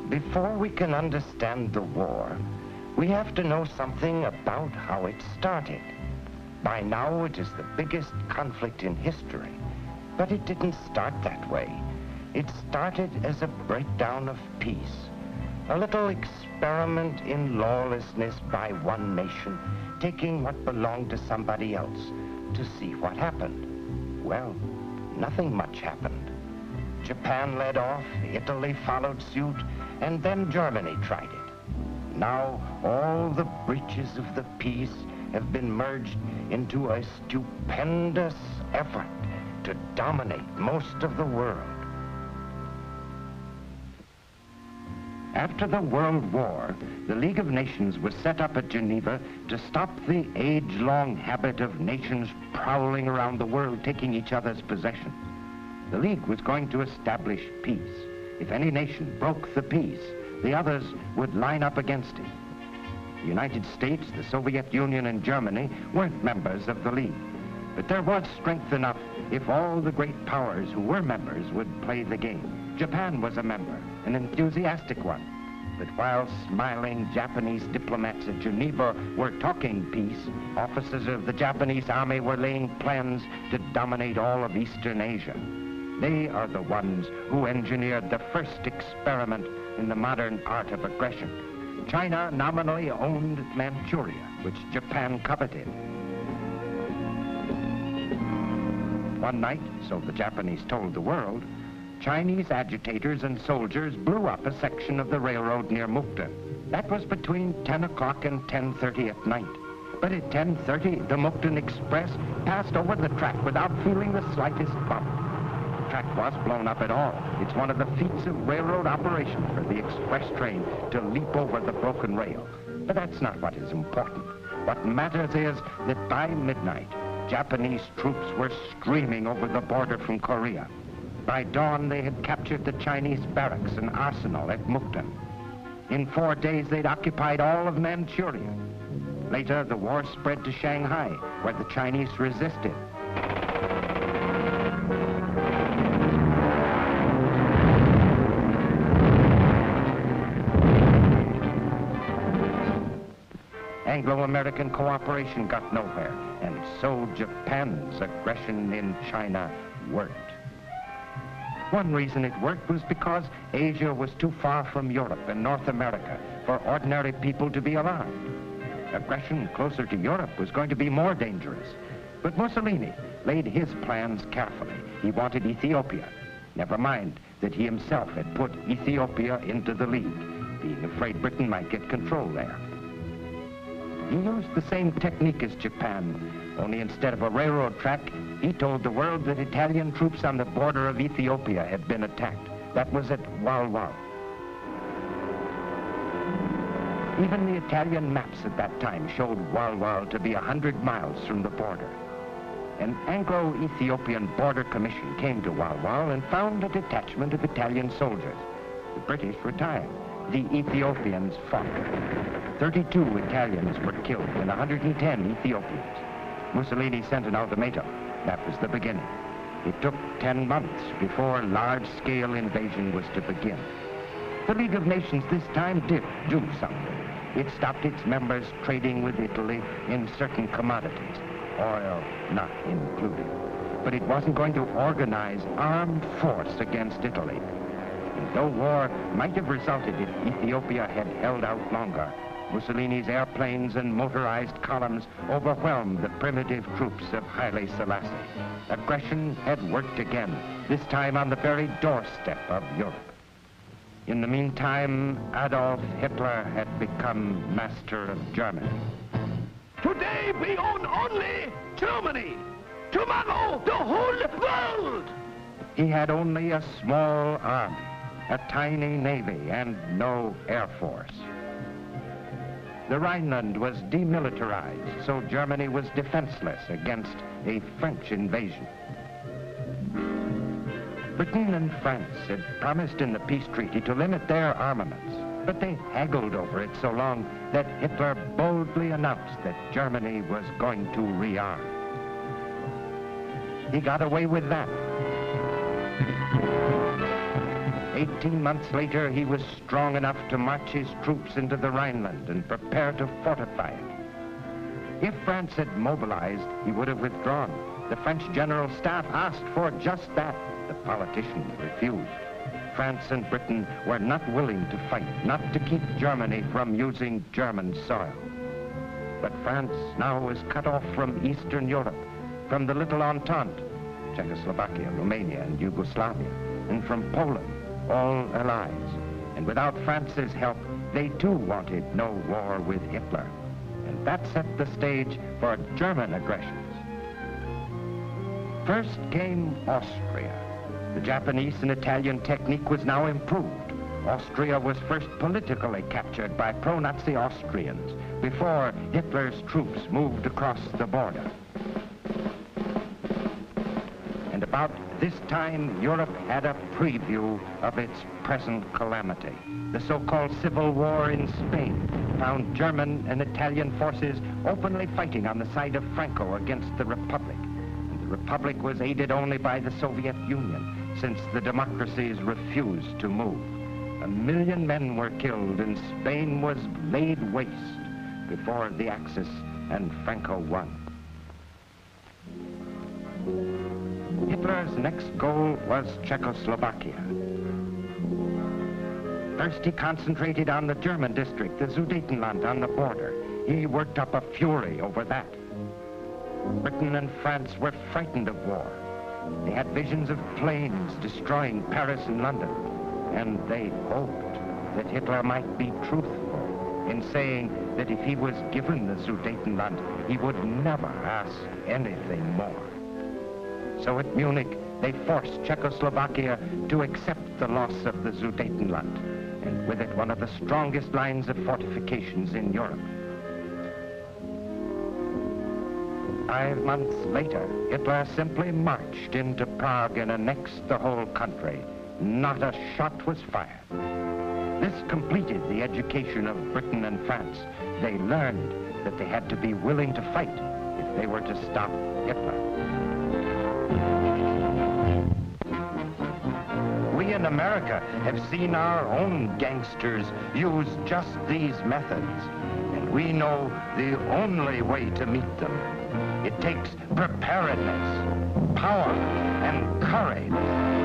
Before we can understand the war, we have to know something about how it started. By now, it is the biggest conflict in history, but it didn't start that way. It started as a breakdown of peace, a little experiment in lawlessness by one nation, taking what belonged to somebody else to see what happened. Well, nothing much happened. Japan led off, Italy followed suit, and then Germany tried it. Now, all the breaches of the peace have been merged into a stupendous effort to dominate most of the world. After the World War, the League of Nations was set up at Geneva to stop the age-long habit of nations prowling around the world, taking each other's possessions. The League was going to establish peace. If any nation broke the peace, the others would line up against it. The United States, the Soviet Union, and Germany weren't members of the League. But there was strength enough if all the great powers who were members would play the game. Japan was a member, an enthusiastic one. But while smiling Japanese diplomats at Geneva were talking peace, officers of the Japanese army were laying plans to dominate all of Eastern Asia. They are the ones who engineered the first experiment in the modern art of aggression. China nominally owned Manchuria, which Japan coveted. One night, so the Japanese told the world, Chinese agitators and soldiers blew up a section of the railroad near Mukden. That was between 10 o'clock and 10:30 at night. But at 10:30, the Mukden Express passed over the track without feeling the slightest bump. The track was blown up at all. It's one of the feats of railroad operation for the express train to leap over the broken rail. But that's not what is important. What matters is that by midnight, Japanese troops were streaming over the border from Korea. By dawn, they had captured the Chinese barracks and arsenal at Mukden. In 4 days, they'd occupied all of Manchuria. Later, the war spread to Shanghai, where the Chinese resisted. Anglo-American cooperation got nowhere, and so Japan's aggression in China worked. One reason it worked was because Asia was too far from Europe and North America for ordinary people to be alarmed. Aggression closer to Europe was going to be more dangerous. But Mussolini laid his plans carefully. He wanted Ethiopia. Never mind that he himself had put Ethiopia into the League, being afraid Britain might get control there. He used the same technique as Japan, only instead of a railroad track, he told the world that Italian troops on the border of Ethiopia had been attacked. That was at WWII. Even the Italian maps at that time showed WWII to be 100 miles from the border. An Anglo-Ethiopian border commission came to WWII and found a detachment of Italian soldiers. The British retired. The Ethiopians fought. 32 Italians were killed and 110 Ethiopians. Mussolini sent an ultimatum. That was the beginning. It took 10 months before large-scale invasion was to begin. The League of Nations this time did do something. It stopped its members trading with Italy in certain commodities, oil not included. But it wasn't going to organize armed force against Italy. And though war might have resulted if Ethiopia had held out longer, Mussolini's airplanes and motorized columns overwhelmed the primitive troops of Haile Selassie. Aggression had worked again, this time on the very doorstep of Europe. In the meantime, Adolf Hitler had become master of Germany. Today we own only Germany. Tomorrow, the whole world. He had only a small army, a tiny navy, and no air force. The Rhineland was demilitarized, so Germany was defenseless against a French invasion. Britain and France had promised in the peace treaty to limit their armaments, but they haggled over it so long that Hitler boldly announced that Germany was going to rearm. He got away with that. 18 months later, he was strong enough to march his troops into the Rhineland and prepare to fortify it. If France had mobilized, he would have withdrawn. The French General Staff asked for just that. The politicians refused. France and Britain were not willing to fight, not to keep Germany from using German soil. But France now was cut off from Eastern Europe, from the Little Entente, Czechoslovakia, Romania, and Yugoslavia, and from Poland, all allies. And without France's help, they too wanted no war with Hitler. And that set the stage for German aggressions. First came Austria. The Japanese and Italian technique was now improved. Austria was first politically captured by pro-Nazi Austrians before Hitler's troops moved across the border. And about this time, Europe had a preview of its present calamity. The so-called Civil War in Spain found German and Italian forces openly fighting on the side of Franco against the Republic. And the Republic was aided only by the Soviet Union, since the democracies refused to move. 1 million men were killed and Spain was laid waste before the Axis and Franco won. Hitler's next goal was Czechoslovakia. First, he concentrated on the German district, the Sudetenland on the border. He worked up a fury over that. Britain and France were frightened of war. They had visions of planes destroying Paris and London, and they hoped that Hitler might be truthful in saying that if he was given the Sudetenland, he would never ask anything more. So at Munich, they forced Czechoslovakia to accept the loss of the Sudetenland, and with it one of the strongest lines of fortifications in Europe. 5 months later, Hitler simply marched into Prague and annexed the whole country. Not a shot was fired. This completed the education of Britain and France. They learned that they had to be willing to fight if they were to stop Hitler. We in America have seen our own gangsters use just these methods, and we know the only way to meet them. It takes preparedness, power, and courage.